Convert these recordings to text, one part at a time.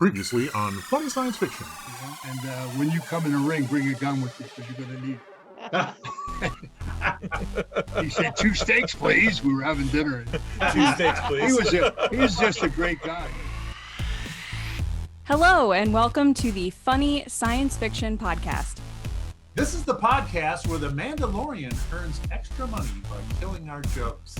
Previously on Funny Science Fiction. And when you come in the ring, bring a gun with you because you're going to need. He said, 2 steaks, please. We were having dinner. 2 steaks, please. He was just a great guy. Hello, and welcome to the Funny Science Fiction Podcast. This is the podcast where the Mandalorian earns extra money by killing our jokes.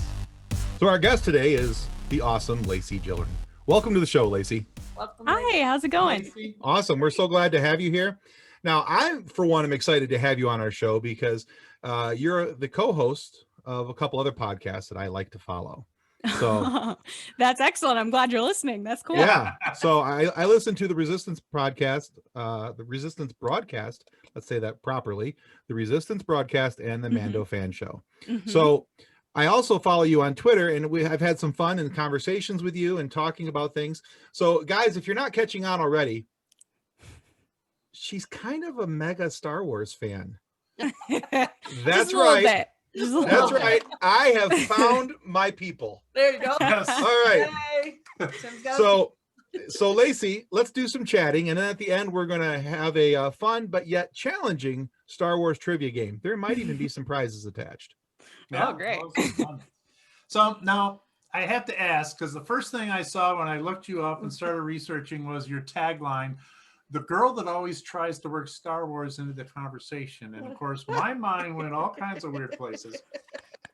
So our guest today is the awesome Lacey Gilleran. Welcome to the show, Lacey. Welcome. Hi, how's it going? Lacey. Awesome. We're so glad to have you here. Now, I, for one, am excited to have you on our show because you're the co-host of a couple other podcasts that I like to follow. So that's excellent. I'm glad you're listening. That's cool. Yeah. So I listen to the Resistance podcast, the Resistance broadcast. Let's say that properly. The Resistance broadcast and the Mando fan show. So I also follow you on Twitter, and I've had some fun and conversations with you and talking about things. So guys, if you're not catching on already, she's kind of a mega Star Wars fan. That's right. That's right. I have found my people. There you go. Yes. All right. Hey. So Lacey, let's do some chatting, and then at the end we're going to have a fun but yet challenging Star Wars trivia game. There might even be some prizes attached. Oh, great. So now I have to ask, because the first thing I saw when I looked you up and started researching was your tagline, the girl that always tries to work Star Wars into the conversation. And of course, my mind went all kinds of weird places.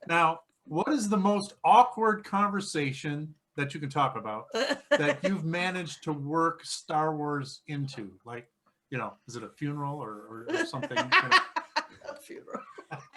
Now, what is the most awkward conversation that you can talk about that you've managed to work Star Wars into? Like, you know, is it a funeral or something? Funeral.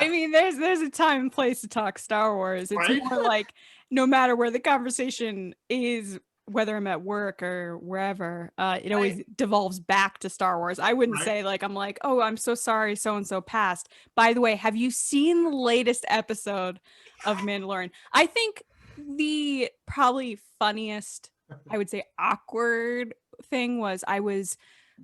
I mean, there's a time and place to talk Star Wars. It's Right? more like no matter where the conversation is, whether I'm at work or wherever, it always devolves back to Star Wars. I wouldn't say like, I'm like, oh, I'm so sorry, so-and-so passed. By the way, have you seen the latest episode of Mandalorian? I think the probably funniest, I would say awkward thing was I was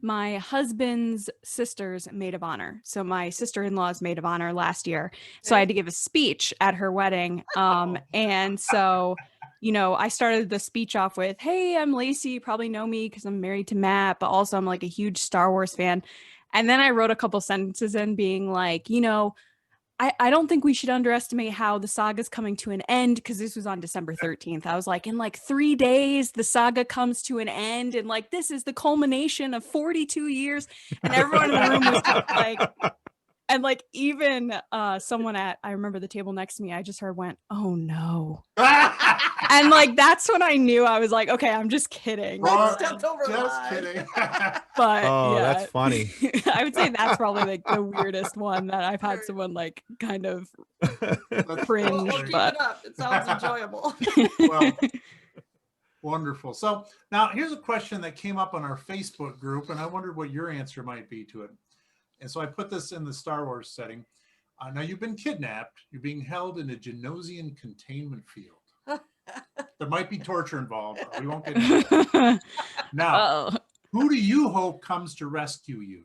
my husband's sister's maid of honor. So my sister-in-law's maid of honor last year. So I had to give a speech at her wedding. And so, you know, I started the speech off with, hey, I'm Lacey. You probably know me because I'm married to Matt, but also I'm like a huge Star Wars fan. And then I wrote a couple sentences in being like, you know, I don't think we should underestimate how the saga's coming to an end, because this was on December 13th. I was like, in like 3 days, the saga comes to an end. And like, this is the culmination of 42 years. And everyone in the room was just like, and like even someone I remember the table next to me, I just heard went, oh no. And like, that's when I knew. I was like, okay, I'm just kidding. Stepped over the Just line. kidding. But Oh, yeah, that's funny. I would say that's probably like the weirdest one that I've had someone like kind of cringe. We'll keep But it up. It sounds enjoyable. Well, wonderful. So now here's a question that came up on our Facebook group, and I wondered what your answer might be to it. And so I put this in the Star Wars setting. Now you've been kidnapped. You're being held in a Genosian containment field. There might be torture involved. We won't get into that. Now, who do you hope comes to rescue you?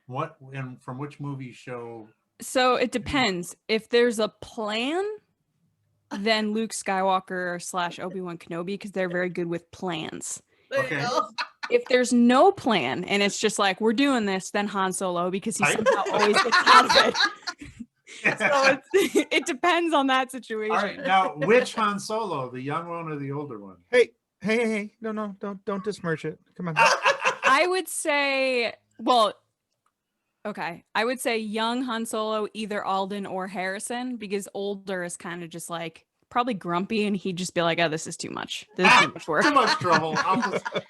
What and from which movie show? so it depends. If there's a plan, then Luke Skywalker / Obi-Wan Kenobi, because they're very good with plans. There Okay. you go. If there's no plan and it's just like, we're doing this, then Han Solo, because he Right. somehow always gets out of it. So it depends on that situation. All right. Now, which Han Solo, the young one or the older one? Hey, no, don't besmirch it. Come on. I would say, well, okay. I would say young Han Solo, either Alden or Harrison, because older is kind of just like probably grumpy, and he'd just be like, oh, this is too much. This is too much work. Too much trouble.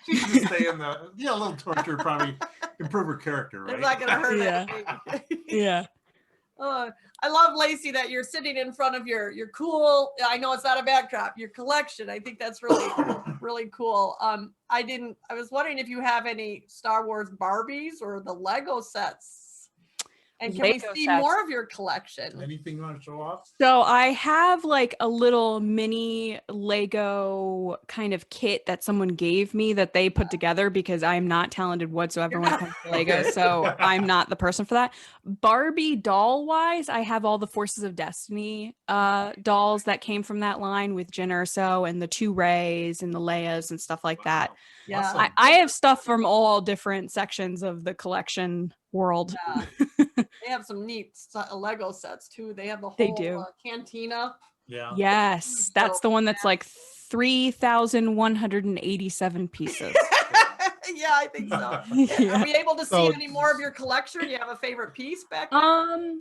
She can stay in the, a little torture probably improve her character, It's right? not going to hurt Yeah. anything. Yeah. I love, Lacey, that you're sitting in front of your cool, I know it's not a backdrop, your collection. I think that's really, really cool. I was wondering if you have any Star Wars Barbies or the Lego sets. And can we Lego see sets. more of your collection? Anything you want to show off? So I have like a little mini Lego kind of kit that someone gave me that they put together because I'm not talented whatsoever when it comes to Lego. Okay. So I'm not the person for that. Barbie doll wise, I have all the Forces of Destiny dolls that came from that line with Jyn Erso and the 2 Rays and the Leias and stuff like that. Wow. Yeah. Awesome. I have stuff from all different sections of the collection world. Yeah. They have some neat Lego sets too. They have the They whole do. cantina. Yeah. Yes, that's So the one that's like 3,187 pieces. Yeah, I think so. Are Yeah. we able to see So- any more of your collection? Do you have a favorite piece back there?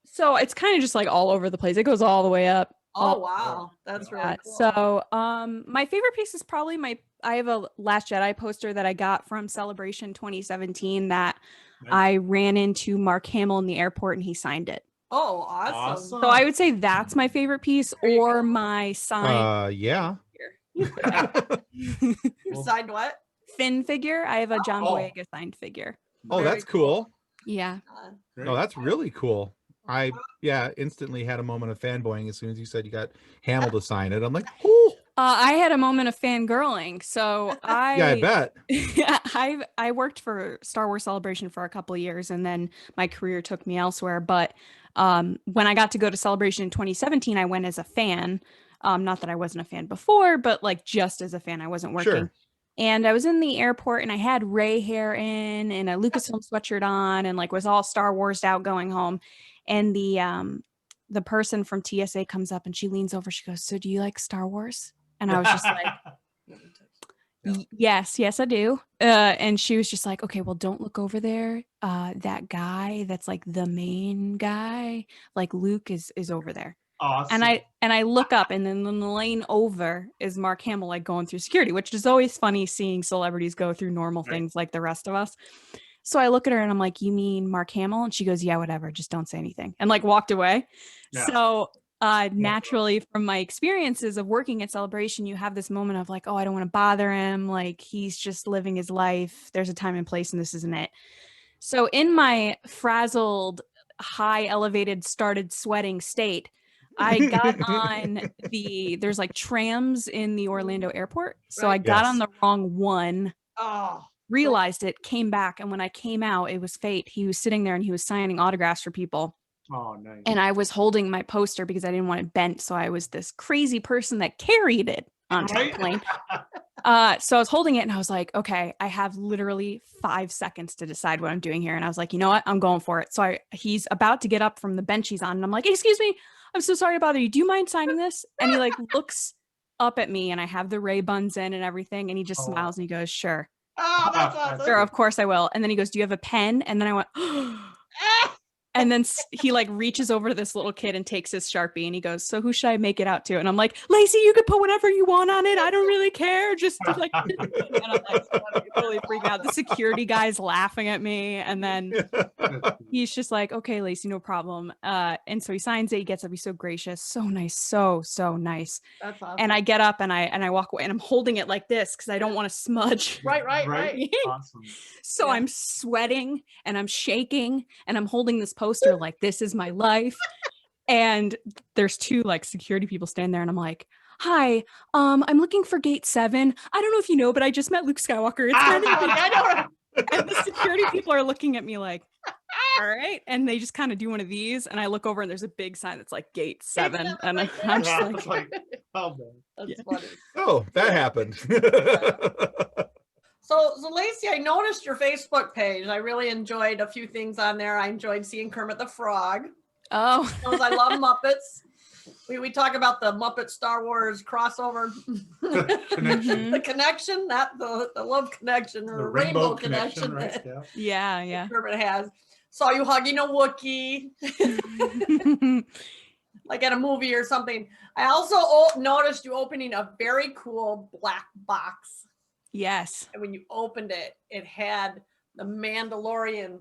So it's kind of just like all over the place. It goes all the way up. Oh wow, that's really Yeah. cool. So, my favorite piece is probably I have a Last Jedi poster that I got from Celebration 2017 that Nice. I ran into Mark Hamill in the airport and he signed it. Oh, awesome. So I would say that's my favorite piece, There you or go. my sign Yeah. You signed what? Finn figure. I have a John Oh. Boyega signed figure. Oh, Very that's cool. Yeah. Great. No, that's really cool. I instantly had a moment of fanboying as soon as you said you got Hamill to sign it. I'm like, ooh. I had a moment of fangirling. So I bet. I worked for Star Wars Celebration for a couple of years, and then my career took me elsewhere. But when I got to go to Celebration in 2017, I went as a fan. Not that I wasn't a fan before, but like just as a fan, I wasn't working. Sure. And I was in the airport, and I had Ray hair in, and a Lucasfilm sweatshirt on, and like was all Star Wars out going home. And the person from TSA comes up, and she leans over. She goes, "So do you like Star Wars?" And I was just like, yes, I do. And she was just like, okay, well, don't look over there. That guy that's like the main guy, like Luke is over there. Awesome. And I look up, and then in the lane over is Mark Hamill like going through security, which is always funny seeing celebrities go through normal Right. things like the rest of us. So I look at her and I'm like, "You mean Mark Hamill?" And she goes, "Yeah, whatever, just don't say anything." And like walked away. Yeah. So naturally, from my experiences of working at Celebration, you have this moment of like, oh, I don't want to bother him. Like he's just living his life. There's a time and place, and this isn't it. So in my frazzled, high elevated, started sweating state, I got on there's like trams in the Orlando airport. So I Right. got Yes. on the wrong one, Oh, realized it, came back. And when I came out, it was fate. He was sitting there and he was signing autographs for people. Oh, nice. And I was holding my poster because I didn't want it bent. So I was this crazy person that carried it onto Right? the plane. So I was holding it and I was like, okay, I have literally 5 seconds to decide what I'm doing here. And I was like, you know what? I'm going for it. So he's about to get up from the bench he's on. And I'm like, excuse me, I'm so sorry to bother you. Do you mind signing this? And he like looks up at me, and I have the Ray buns in and everything. And he just Oh. smiles and he goes, sure. oh, that's That's awesome. Sure, of course I will. And then he goes, do you have a pen? And then I went, Ah! and then he like reaches over to this little kid and takes his Sharpie and he goes, so who should I make it out to? And I'm like, Lacey, you could put whatever you want on it. I don't really care. Just to, like, and I'm like totally freaking out. The security guy's laughing at me. And then he's just like, okay, Lacey, no problem. And so he signs it. He gets up. He's so gracious. So nice. So nice. That's awesome. And I get up and I walk away and I'm holding it like this because I don't want to smudge. right. Awesome. So Yeah. I'm sweating and I'm shaking and I'm holding this poster like this is my life. And there's 2 like security people standing there and I'm like, hi, I'm looking for gate 7. I don't know if you know, but I just met Luke Skywalker. It's kind of I know. and the security people are looking at me like, all right. And they just kind of do one of these. And I look over and there's a big sign that's like gate 7. And I'm Yeah, just Yeah, like, it's like, oh, man. That's Yeah. funny. Oh, that happened. So Lacey, I noticed your Facebook page. I really enjoyed a few things on there. I enjoyed seeing Kermit the Frog. oh, Because I love Muppets. We talk about the Muppet Star Wars crossover. Connection. The connection, not the love connection or The rainbow connection, right? that Yeah. yeah. Kermit has. Saw you hugging a Wookiee, like at a movie or something. I also noticed you opening a very cool black box. Yes. And when you opened it, it had the Mandalorian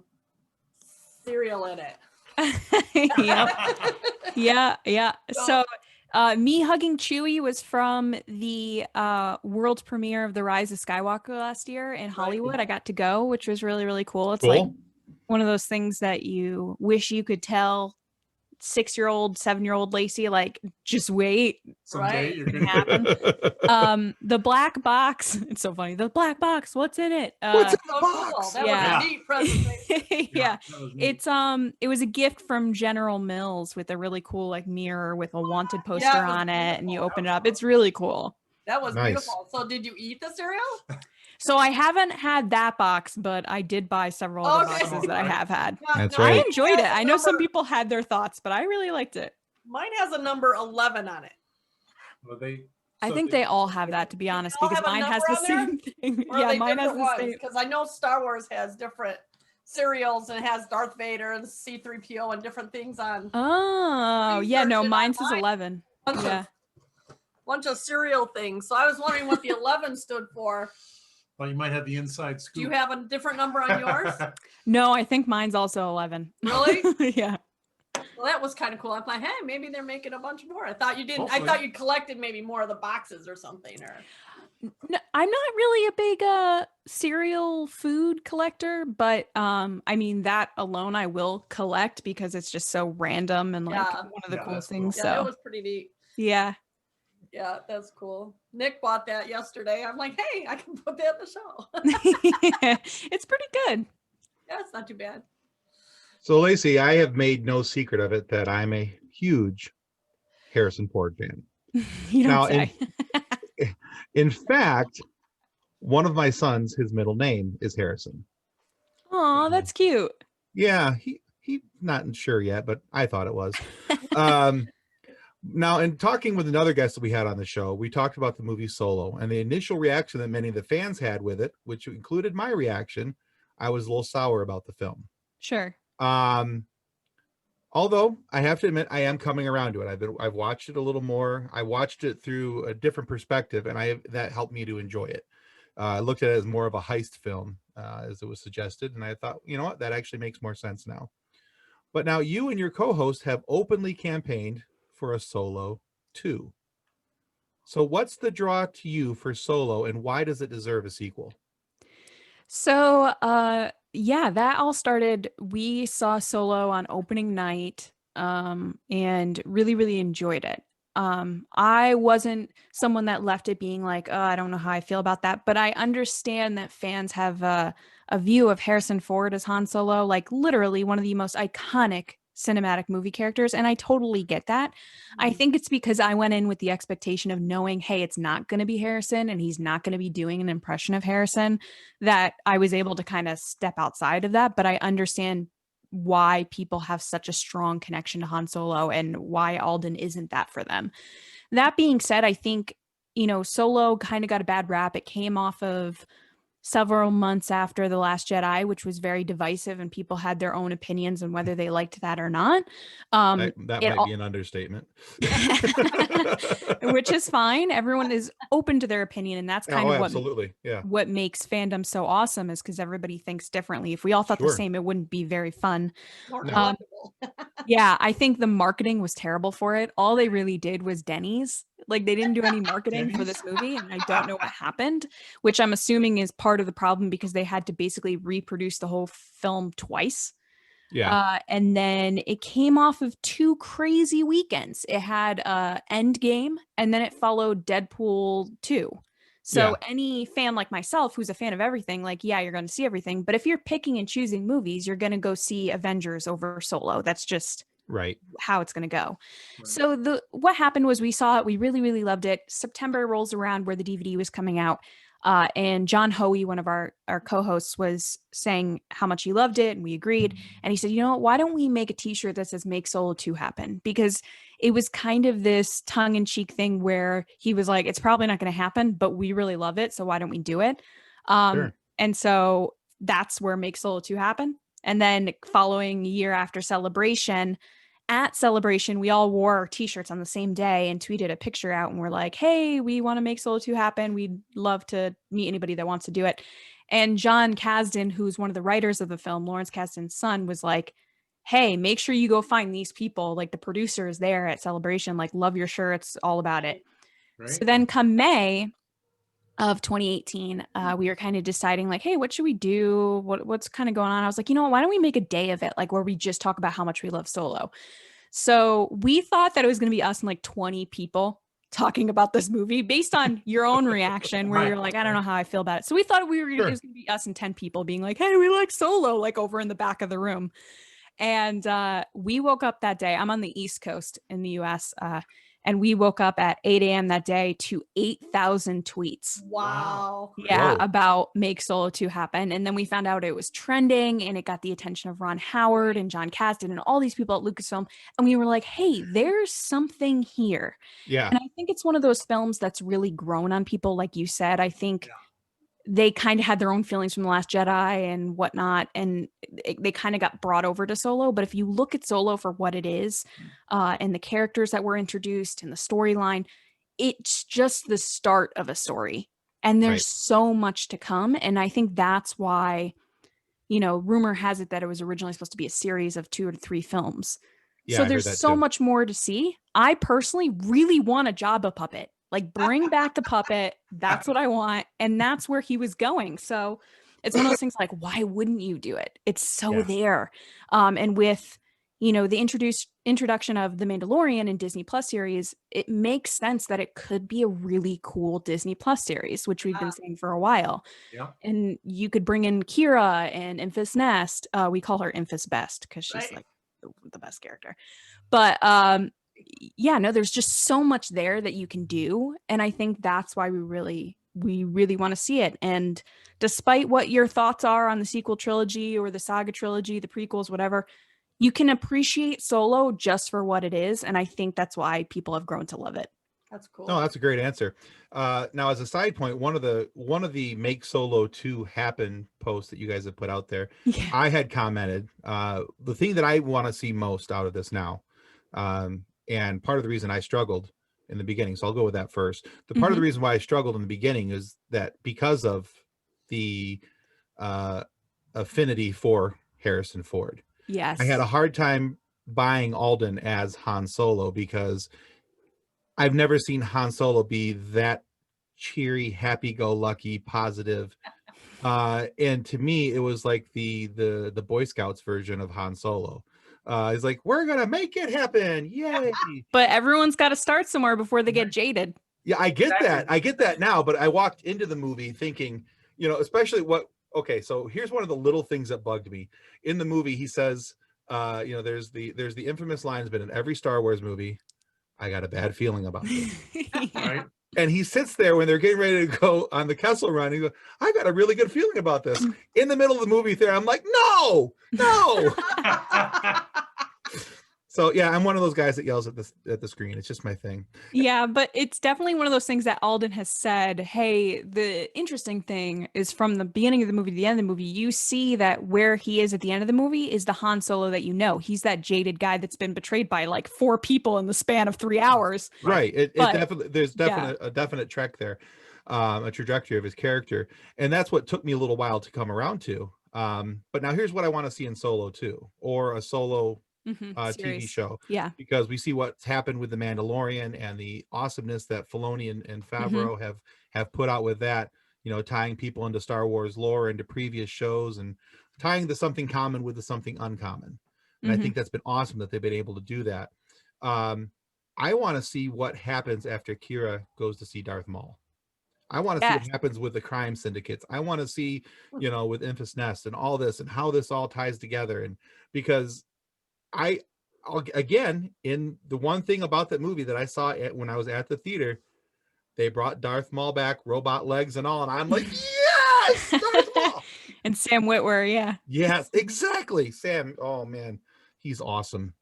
cereal in it. Yep. Yeah. So me hugging Chewie was from the world premiere of The Rise of Skywalker last year in Hollywood. I got to go, which was really, really cool. It's like Cool. one of those things that you wish you could tell 6-year-old, 7-year-old Lacey, like, just wait. Someday Right. you're It gonna can happen. The black box, it's so funny. The black box, what's in it? What's in the So cool. box? That Yeah. was a neat presentation. Yeah. that was neat. It's it was a gift from General Mills with a really cool like mirror with a wanted poster Yeah, it was on it, and you beautiful. open it up. It's really cool. That was Nice. beautiful. So did you eat the cereal? So I haven't had that box, but I did buy several other Okay. boxes that I have had. That's No, I right. enjoyed it. has a I know some number- people had their thoughts, but I really liked it. Mine has a number 11 on it. Well, I so think they all have that, to be honest, all because have a mine has number the on there? same thing. Or are Yeah, they mine has different the ones? same. Because I know Star Wars has different cereals and has Darth Vader and C-3PO and different things on. Oh, yeah, no, Research it mine's is online. 11. Bunch Yeah. of cereal things. So I was wondering what the 11 stood for. Well, you might have the inside scoop. Do you have a different number on yours? No, I think mine's also 11. Really? Yeah. Well, that was kind of cool. I thought, hey, maybe they're making a bunch more. I thought you didn't. Hopefully. I thought you collected maybe more of the boxes or something. Or No, I'm not really a big cereal food collector, but I mean that alone I will collect because it's just so random and like Yeah. one of the Yeah, cool that's cool. things. yeah, it So was pretty neat. yeah. Yeah, that's cool. Nick bought that yesterday. I'm like, hey, I can put that in the show. It's pretty good. Yeah, it's not too bad. So Lacey, I have made no secret of it that I'm a huge Harrison Ford fan. You don't Now, say. In fact, one of my sons, his middle name is Harrison. Oh, that's cute. Yeah, he not sure yet, but I thought it was. Now, in talking with another guest that we had on the show, we talked about the movie Solo, and the initial reaction that many of the fans had with it, which included my reaction, I was a little sour about the film. Sure. Although I have to admit, I am coming around to it. I've watched it a little more. I watched it through a different perspective, and that helped me to enjoy it. I looked at it as more of a heist film, as it was suggested, and I thought, you know what, that actually makes more sense now. But now you and your co-host have openly campaigned for a Solo 2. So what's the draw to you for Solo, and why does it deserve a sequel? So, yeah, that all started. We saw Solo on opening night, and really, really enjoyed it. I wasn't someone that left it being like, oh, I don't know how I feel about that, but I understand that fans have a view of Harrison Ford as Han Solo, like literally one of the most iconic cinematic movie characters, and I totally get that. I think it's because I went in with the expectation of knowing, hey, it's not going to be Harrison and he's not going to be doing an impression of Harrison, that I was able to kind of step outside of that. But I understand why people have such a strong connection to Han Solo and why Alden isn't that for them. That being said, I think, Solo kind of got a bad rap. It came off of several months after The Last Jedi, which was very divisive, and people had their own opinions on whether they liked that or not. That might be an understatement. Which is fine. Everyone is open to their opinion, and that's kind of absolutely. Yeah. what makes fandom so awesome, is because everybody thinks differently. If we all thought the Sure. same, it wouldn't be very fun. More No. collectible. Yeah, I think the marketing was terrible for it. All they really did was Denny's. Like, they didn't do any marketing for this movie, and I don't know what happened, which I'm assuming is part of the problem because they had to basically reproduce the whole film twice. Yeah. And then it came off of 2 crazy weekends. It had Endgame, and then it followed Deadpool 2. So any fan like myself who's a fan of everything, like, yeah, you're going to see everything. But if you're picking and choosing movies, you're going to go see Avengers over Solo. That's just Right. how it's going to go. Right. So what happened was we saw it. We really, really loved it. September rolls around where the DVD was coming out. And John Hoey, one of our co-hosts, was saying how much he loved it, and we agreed. And he said, you know what, why don't we make a t-shirt that says Make Solo 2 happen? Because it was kind of this tongue-in-cheek thing where he was like, it's probably not going to happen, but we really love it, so why don't we do it? Sure. And so that's where Make Solo 2 happen. And then following year after Celebration, at Celebration, we all wore our t-shirts on the same day and tweeted a picture out, and we're like, hey, we want to make Solo 2 happen. We'd love to meet anybody that wants to do it. And John Kasdan, who's one of the writers of the film, Lawrence Kasdan's son, was like, hey, make sure you go find these people, like the producers there at Celebration, like, love your shirts, all about it. Right? So then come May, of 2018, we were kind of deciding like, hey, what should we do? What's kind of going on? I was like, you know what, why don't we make a day of it, like where we just talk about how much we love Solo. So we thought that it was going to be us and like 20 people talking about this movie based on your own reaction, where you're like, I don't know how I feel about it. So we thought it was going to be us and 10 people being like, hey, we like Solo, like over in the back of the room. And we woke up that day. I'm on the East Coast in the US. And we woke up at 8 a.m. that day to 8,000 tweets. Wow. Yeah, Whoa. about Make Solo 2 happen. And then we found out it was trending and it got the attention of Ron Howard and John Kasdan and all these people at Lucasfilm. And we were like, hey, there's something here. Yeah. And I think it's one of those films that's really grown on people, like you said. I think they kind of had their own feelings from The Last Jedi and whatnot, and they kind of got brought over to Solo. But if you look at Solo for what it is, and the characters that were introduced and the storyline, it's just the start of a story. And there's so much to come. And I think that's why, rumor has it that it was originally supposed to be a series of 2 or 3 films. Yeah, So I heard there's that so too. much more to see. I personally really want a Jabba puppet. Like, bring back the puppet. That's what I want. And that's where he was going. So it's one of those things like, why wouldn't you do it? It's so there. And with, the introduction of The Mandalorian and Disney Plus series, it makes sense that it could be a really cool Disney Plus series, which we've been saying for a while. Yeah. And you could bring in Kira and Enfys Nest. We call her Enfys Best because she's like the best character. But yeah, no, there's just so much there that you can do. And I think that's why we really want to see it. And despite what your thoughts are on the sequel trilogy or the saga trilogy, the prequels, whatever, you can appreciate Solo just for what it is. And I think that's why people have grown to love it. That's cool. No, that's a great answer. Now, as a side point, one of the Make Solo 2 happen posts that you guys have put out there, I had commented the thing that I want to see most out of this now, and part of the reason I struggled in the beginning, so I'll go with that first. The part of the reason why I struggled in the beginning is that because of the affinity for Harrison Ford. Yes. I had a hard time buying Alden as Han Solo because I've never seen Han Solo be that cheery, happy-go-lucky, positive. And to me, it was like the Boy Scouts version of Han Solo. He's like, we're gonna make it happen, yay! But everyone's got to start somewhere before they get jaded. Yeah, I get that. I get that now. But I walked into the movie thinking, especially what. Okay, so here's one of the little things that bugged me in the movie. He says, there's the infamous line's been in every Star Wars movie. I got a bad feeling about this. Right. And he sits there when they're getting ready to go on the Kessel Run. He goes, I got a really good feeling about this. In the middle of the movie theater, I'm like, no. So yeah, I'm one of those guys that yells at the screen. It's just my thing. Yeah, but it's definitely one of those things that Alden has said, hey, the interesting thing is from the beginning of the movie to the end of the movie, you see that where he is at the end of the movie is the Han Solo that you know. He's that jaded guy that's been betrayed by like 4 people in the span of 3 hours. Right. It definitely, there's a definite trek there, a trajectory of his character. And that's what took me a little while to come around to. But now here's what I want to see in Solo 2 or a Solo TV show. Yeah. Because we see what's happened with The Mandalorian and the awesomeness that Filoni and Favreau have put out with that, tying people into Star Wars lore, into previous shows, and tying the something common with the something uncommon. And I think that's been awesome that they've been able to do that. I want to see what happens after Kira goes to see Darth Maul. I want to see what happens with the crime syndicates. I want to see, with Enfys Nest and all this and how this all ties together. And because again, in the one thing about that movie that I saw when I was at the theater, they brought Darth Maul back, robot legs and all, and I'm like, yes, Darth Maul. And Sam Witwer, yeah. Yes, exactly. Sam, oh man, he's awesome.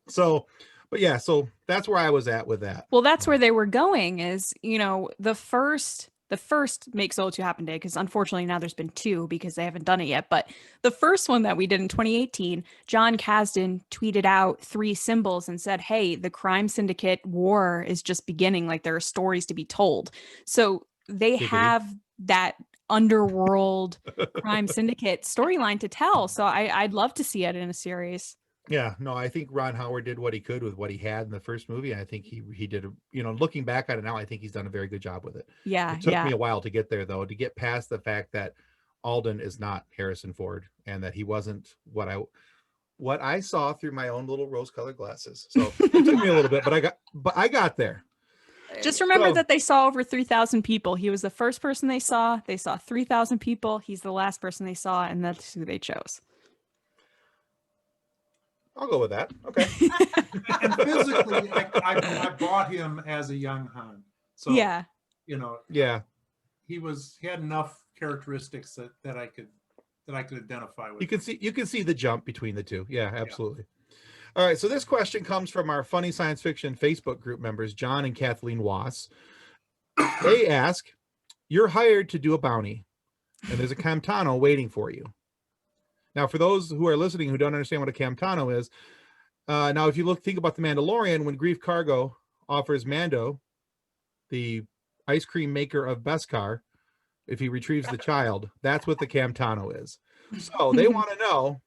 So, but yeah, so that's where I was at with that. Well, that's where they were going is, the first Make Solo 2 happen day, because unfortunately now there's been 2 because they haven't done it yet. But the first one that we did in 2018, John Kasdan tweeted out 3 symbols and said, hey, the crime syndicate war is just beginning. Like, there are stories to be told. So they have that underworld crime syndicate storyline to tell. So I'd love to see it in a series. Yeah, no, I think Ron Howard did what he could with what he had in the first movie. And I think he did, looking back on it now, I think he's done a very good job with it. Yeah, It took yeah. me a while to get there, though, to get past the fact that Alden is not Harrison Ford and that he wasn't what I saw through my own little rose-colored glasses. So it took me a little bit, but I got there. Just remember So- that they saw over 3,000 people. He was the first person they saw. They saw 3,000 people. He's the last person they saw, and that's who they chose. I'll go with that. Okay. And physically, I bought him as a young Han. So, Yeah. Yeah. he had enough characteristics that I could identify with. You can see the jump between the two. Yeah, absolutely. All right. So this question comes from our Funny Science Fiction Facebook group members, John and Kathleen Wass. They ask, you're hired to do a bounty and there's a Camtano waiting for you. Now, for those who are listening who don't understand what a Camtano is, now if you think about the Mandalorian, when Grief Kargo offers Mando the ice cream maker of Beskar, if he retrieves the child, that's what the Camtano is. So they want to know,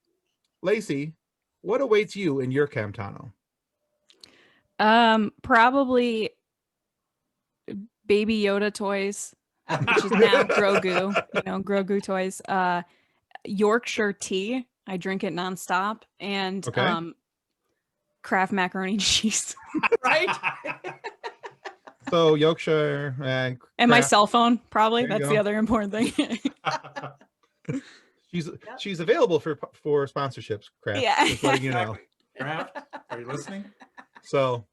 Lacey, what awaits you in your Camtano? Probably Baby Yoda toys, which is now Grogu. Grogu toys. Yorkshire tea. I drink it nonstop, and Okay. Kraft macaroni and cheese. Right? So Yorkshire and My Kraft- cell phone, probably. There you That's the go. other important thing. she's available for sponsorships, Kraft. Yeah. Just letting you know. Kraft, are you listening? So,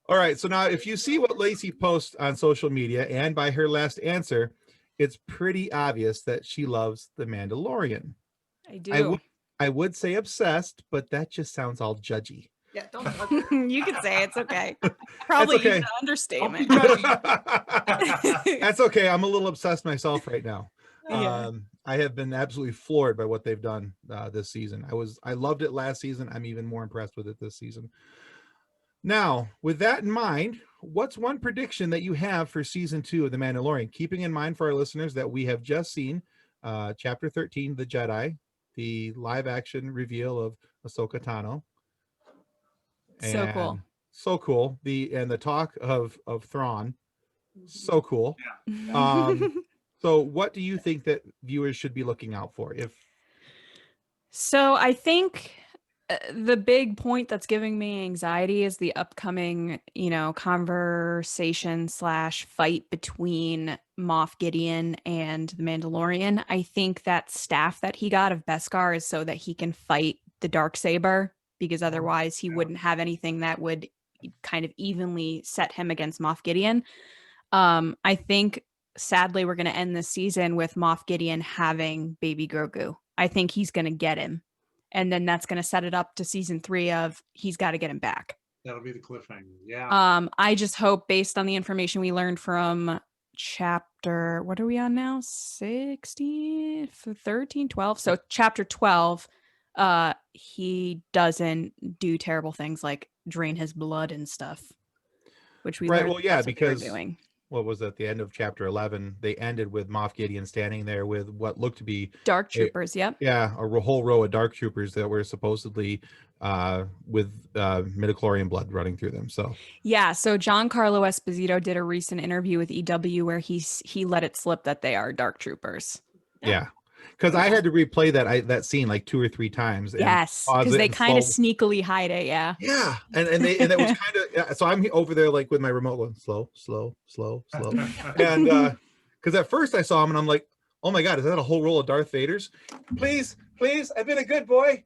all right. So now, if you see what Lacey posts on social media and by her last answer, it's pretty obvious that she loves The Mandalorian. I do. I would say obsessed, but that just sounds all judgy. Yeah, don't touch it. You can say it's okay. Probably okay. even an understatement. That's okay. I'm a little obsessed myself right now. Yeah. I have been absolutely floored by what they've done this season. I loved it last season. I'm even more impressed with it this season. Now, with that in mind, what's one prediction that you have for season 2 of The Mandalorian? Keeping in mind for our listeners that we have just seen chapter 13, The Jedi, the live action reveal of Ahsoka Tano. So cool. So cool. The talk of Thrawn. So cool. Yeah. So what do you think that viewers should be looking out for? So I think the big point that's giving me anxiety is the upcoming, conversation / fight between Moff Gideon and the Mandalorian. I think that staff that he got of Beskar is so that he can fight the Darksaber, because otherwise he wouldn't have anything that would kind of evenly set him against Moff Gideon. I think sadly we're going to end this season with Moff Gideon having baby Grogu. I think he's going to get him. And then that's going to set it up to season 3 of he's got to get him back. That'll be the cliffhanger. Yeah. I just hope, based on the information we learned from chapter, what are we on now? 16, 13, 12. So chapter 12, he doesn't do terrible things like drain his blood and stuff, which we Right. learned Well, yeah, that's what they were because doing. what was at the end of chapter 11, they ended with Moff Gideon standing there with what looked to be Dark troopers. Yep. a whole row of dark troopers that were supposedly with midichlorian blood running through them. So Yeah, so Giancarlo Esposito did a recent interview with EW where he let it slip that they are dark troopers. yeah, because I had to replay that scene like 2 or 3 times. And Yes, pause because it they and kind of slow- sneakily hide it. Yeah. Yeah, and it was kind of so I'm over there like with my remote going slow, and because at first I saw him and I'm like, oh my god, is that a whole roll of Darth Vaders? Please, I've been a good boy.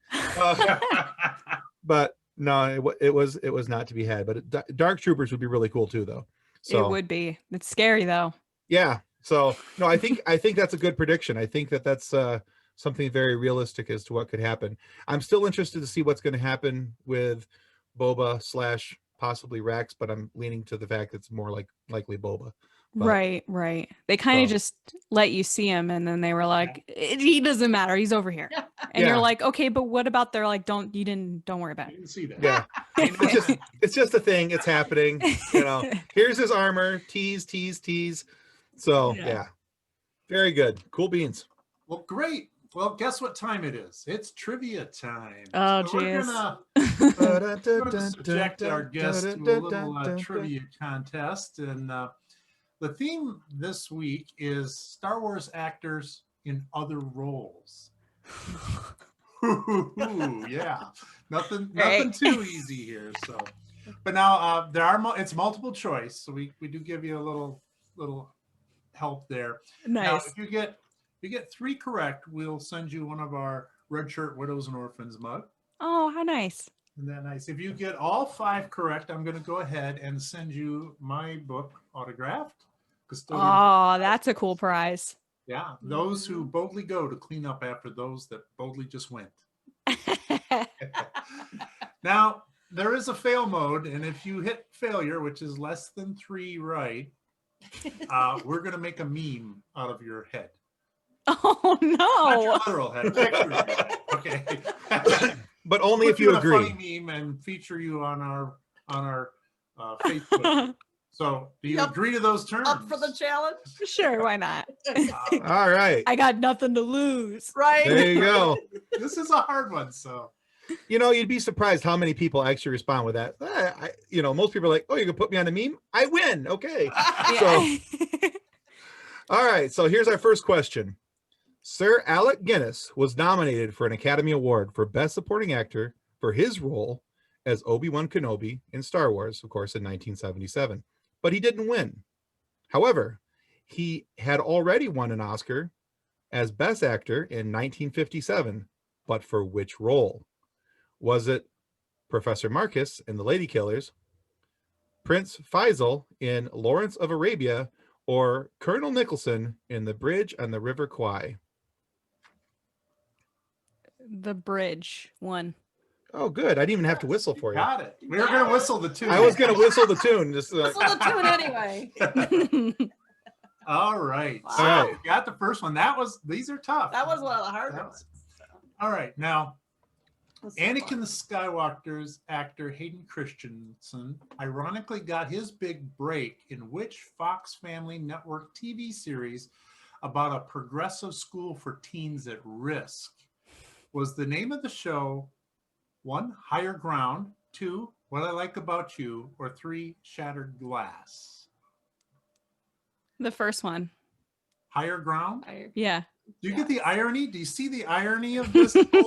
But no, it was not to be had. But Dark Troopers would be really cool too, though. So It would be. It's scary though. yeah. So no, I think that's a good prediction. I think that's something very realistic as to what could happen. I'm still interested to see what's going to happen with Boba / possibly Rex, but I'm leaning to the fact it's more likely Boba. But- Right. They kind of So- just let you see him, and then they were like, he doesn't matter. He's over here. And Yeah. you're like, okay, but what about they're like, don't worry about You it. didn't see that. Yeah. It's just a thing. It's happening. Here's his armor. Tease. So Yeah. yeah. Very good. Cool beans. Well, great. Well, guess what time it is? It's trivia time. Oh, So we're geez. gonna subject our guests to a little trivia contest, and the theme this week is Star Wars actors in other roles. Yeah, nothing Right. too easy here. So, but now it's multiple choice, so we do give you a little help there. Now, Nice. if you get 3 correct, we'll send you one of our Red Shirt Widows and Orphans mug. Oh, how nice. Isn't that nice? If you get all 5 correct, I'm going to go ahead and send you my book autographed. Custodians Oh, that's a cool prize. Yeah, those who boldly go to clean up after those that boldly just went. Now, there is a fail mode, and if you hit failure, which is less than 3 right, we're going to make a meme out of your head. Oh, Not your no. literal head. Picture your head. Okay. But only Put if you in a agree. funny meme and feature you on our Facebook. So, do you Yep. agree to those terms? Up for the challenge? Sure, why not? All right. I got nothing to lose. Right? There you go. This is a hard one, so. You know, you'd be surprised how many people actually respond with that. Most people are like, oh, you can put me on a meme? I win. Okay. Yeah. All right. So here's our first question. Sir Alec Guinness was nominated for an Academy Award for Best Supporting Actor for his role as Obi-Wan Kenobi in Star Wars, of course, in 1977. But he didn't win. However, he had already won an Oscar as Best Actor in 1957. But for which role? Was it Professor Marcus in The Lady Killers, Prince Faisal in Lawrence of Arabia, or Colonel Nicholson in The Bridge on the River Kwai? The bridge one. Oh, good. I didn't even have to whistle for you. Got it. We were going to whistle the tune. I was going to whistle the tune. Just Whistle the tune anyway. All right. Wow. So All right. you got the first one. These are tough. That was one of the hard That ones. All right. Now, Let's Anakin the Skywalker's actor Hayden Christensen ironically got his big break in which Fox Family Network TV series about a progressive school for teens at risk? Was the name of the show 1, Higher Ground, 2, What I Like About You, or 3, Shattered Glass? The first one. Higher Ground? Yeah. Do you get the irony? Do you see the irony of this whole thing?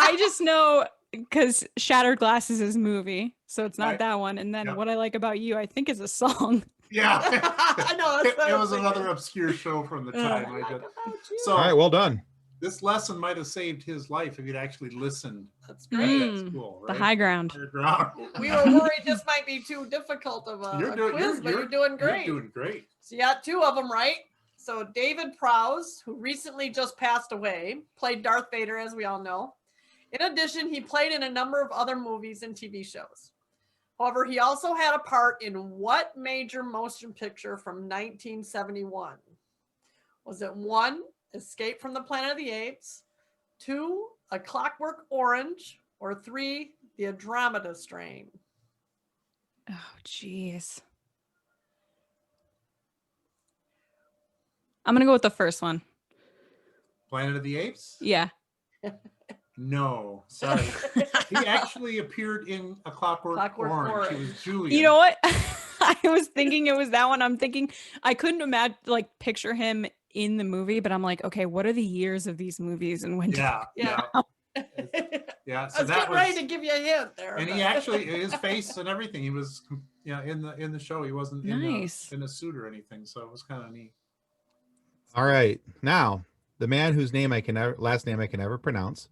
I just know because Shattered Glass is his movie, so it's not Right. that one. And then Yep. What I Like About You, I think, is a song. Yeah. I know. That's what It I was thinking. another obscure show from the time. I did. So all right. Well done. this lesson might have saved his life if he'd actually listened That's at great. that Mm, school. The Right? high ground. Higher Ground. We were worried this might be too difficult of a quiz, but you're doing great. You're doing great. So you got 2 of them right. So David Prowse, who recently just passed away, played Darth Vader, as we all know. In addition, he played in a number of other movies and TV shows. However, he also had a part in what major motion picture from 1971? Was it 1, Escape from the Planet of the Apes, 2, A Clockwork Orange, or 3, The Andromeda Strain? Oh, jeez. I'm going to go with the first one. Planet of the Apes? Yeah. No, sorry. He actually appeared in A Clockwork, Clockwork Orange. He Orange. was Julian. You know what? I was thinking it was that one. I'm thinking I couldn't imagine, picture him in the movie, but I'm like, okay, what are the years of these movies and when? Yeah, yeah, I yeah. was So that getting ready was, to give you a hint there. and he but- actually, his face and everything, he was, in the show, he wasn't Nice. in a suit or anything, so it was kind of neat. All right. Now, the man whose last name I can never pronounce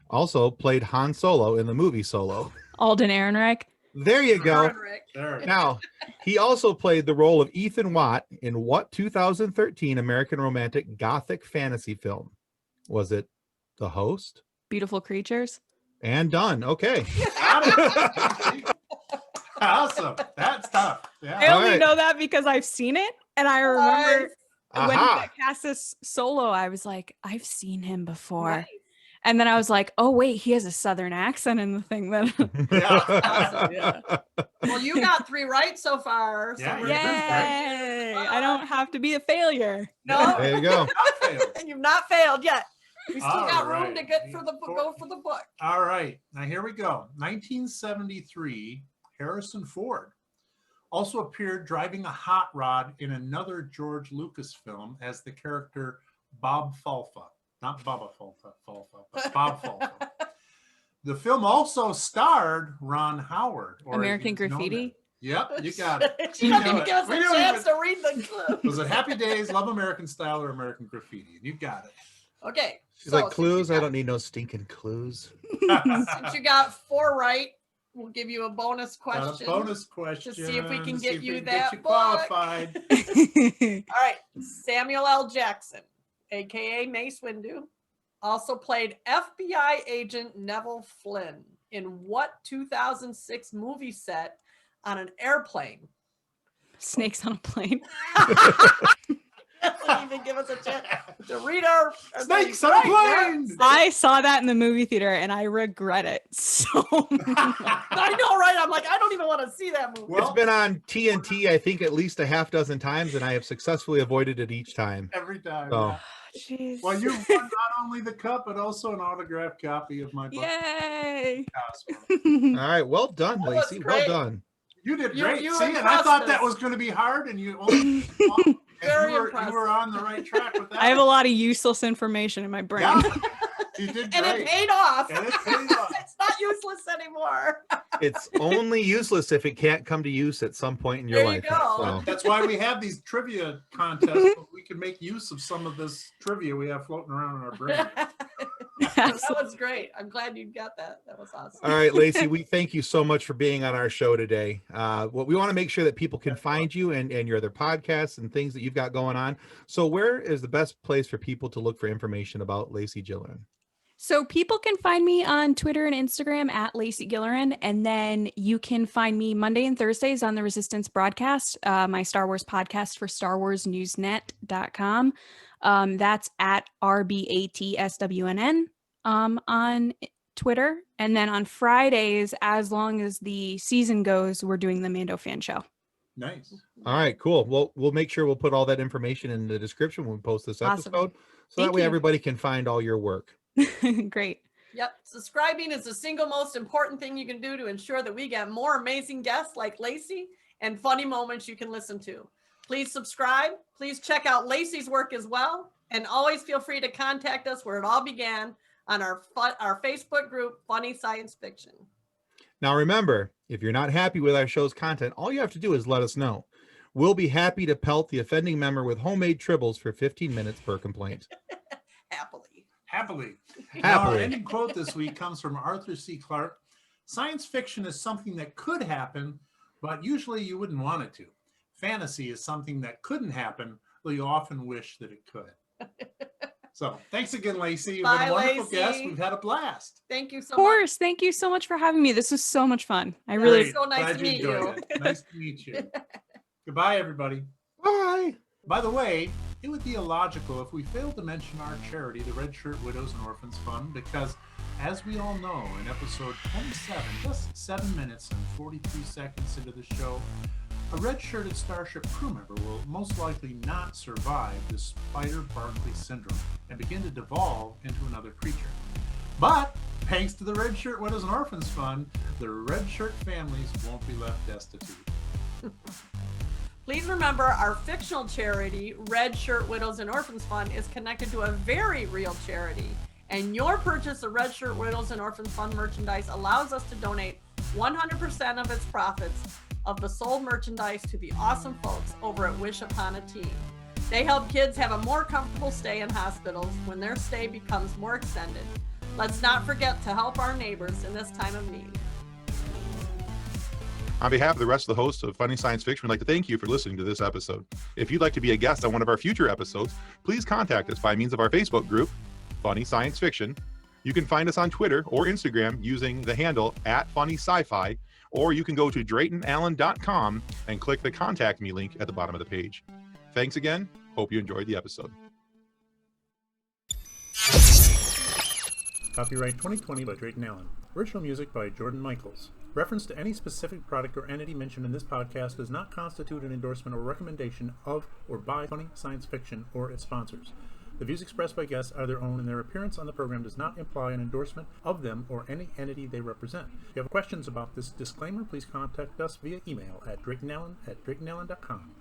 also played Han Solo in the movie Solo. Alden Ehrenreich. There you go. Henrik. There. Now, he also played the role of Ethan Watt in what 2013 American romantic gothic fantasy film? Was it The Host? Beautiful Creatures. And done. Okay. Got it. Awesome. That's tough. I Yeah. only right. know that because I've seen it, and I remember when he Aha. got cast as Solo, I was like, I've seen him before. Nice. And then I was like, oh wait, he has a Southern accent in the thing. That Awesome, yeah. Well, you got 3 right so far. So Yeah, we're yeah. good. yay! I don't have to be a failure. No, There you go. Okay. failed. You've not failed yet. We still All got room right. to get go for the book. All right, now here we go. 1973, Harrison Ford also appeared driving a hot rod in another George Lucas film as the character Bob Falfa. Not Baba Falfa, but Bob Falfa. The film also starred Ron Howard. Or American as he's known Graffiti? as. Yep, you got it. She You doesn't know even it. give us We a don't chance even- to read the clue. Was it Happy Days, Love American Style, or American Graffiti? You got it. Okay. She's so like, since clues? you I got- don't need no stinking clues. Since you got 4 right, we'll give you a bonus Got question. a bonus question see if we can to get see if you we can that get you book. qualified. All right. Samuel L. Jackson, aka Mace Windu, also played FBI agent Neville Flynn in what 2006 movie set on an airplane? Snakes on a plane. Doesn't even give us a chance to read our Snakes things. on a Right, plane! I saw that in the movie theater and I regret it so I know, right? I'm like, I don't even want to see that movie. Well, It's been on TNT, I think, at least a half dozen times, and I have successfully avoided it each time. every time. Oh. yeah. Jeez. Well, you won not only the cup, but also an autographed copy of my book. Yay. Cosmo. All right, well done, That was Lacey. great. Well done. You did You- great. you See, and I impressed thought that us. was going to be hard, and you only Very you were impressive. on the right track with that. I have a lot of useless information in my brain. Yeah, you did And great. it paid off. And it paid off. It's not useless anymore. It's only useless if it can't come to use at some point in your There you life. go. So, That's why we have these trivia contests. So we can make use of some of this trivia we have floating around in our brain. That was great. I'm glad you got that. That was awesome. all right, Lacey, we thank you so much for being on our show today. What we want to make sure that people can find you and your other podcasts and things that you've got going on. So where is the best place for people to look for information about Lacey Gilleran? So people can find me on Twitter and Instagram at Lacey Gilleran, and then you can find me Monday and Thursdays on the Resistance broadcast, my Star Wars podcast for StarWarsNewsNet.com. That's at RBATSWNN on Twitter. And then on Fridays, as long as the season goes, we're doing the Mando fan show. Nice. All right, cool. Well, we'll make sure we'll put all that information in the description when we post this Awesome. episode. So Thank that way you. everybody can find all your work. Great. Yep. Subscribing is the single most important thing you can do to ensure that we get more amazing guests like Lacey and funny moments you can listen to. Please subscribe. Please check out Lacey's work as well. And always feel free to contact us where it all began on our Facebook group, Funny Science Fiction. Now, remember, if you're not happy with our show's content, all you have to do is let us know. We'll be happy to pelt the offending member with homemade tribbles for 15 minutes per complaint. Happily. Happily. Now, our Happily. ending quote this week comes from Arthur C. Clarke. Science fiction is something that could happen, but usually you wouldn't want it to. Fantasy is something that couldn't happen, though you often wish that it could. So thanks again, Lacey. You've been Bye, a wonderful Lacey. guest. We've had a blast. Thank you so Of course. Thank you so much for having me. This was so much fun. I Yeah. really Great. So nice Glad to meet enjoyed you. it. Nice to meet you. Goodbye, everybody. Bye. By the way, it would be illogical if we failed to mention our charity, the Red Shirt Widows and Orphans Fund, because as we all know, in episode 27, just 7 minutes and 43 seconds into the show, a red-shirted Starship crew member will most likely not survive the Spider-Barkley syndrome and begin to devolve into another creature. But thanks to the Red Shirt Widows and Orphans Fund, the Red Shirt families won't be left destitute. Please remember our fictional charity, Red Shirt Widows and Orphans Fund, is connected to a very real charity. And your purchase of Red Shirt Widows and Orphans Fund merchandise allows us to donate 100% of its profits of the sold merchandise to the awesome folks over at Wish Upon a Teen. They help kids have a more comfortable stay in hospitals when their stay becomes more extended. Let's not forget to help our neighbors in this time of need. On behalf of the rest of the hosts of Funny Science Fiction, we'd like to thank you for listening to this episode. If you'd like to be a guest on one of our future episodes, please contact us by means of our Facebook group, Funny Science Fiction. You can find us on Twitter or Instagram using the handle @FunnySci-Fi, or you can go to DraytonAllen.com and click the Contact Me link at the bottom of the page. Thanks again. Hope you enjoyed the episode. Copyright 2020 by Drayton Allen. Original music by Jordan Michaels. Reference to any specific product or entity mentioned in this podcast does not constitute an endorsement or recommendation of or by Funny Science Fiction or its sponsors. The views expressed by guests are their own, and their appearance on the program does not imply an endorsement of them or any entity they represent. If you have questions about this disclaimer, please contact us via email at drakenallen@drakenallen.com.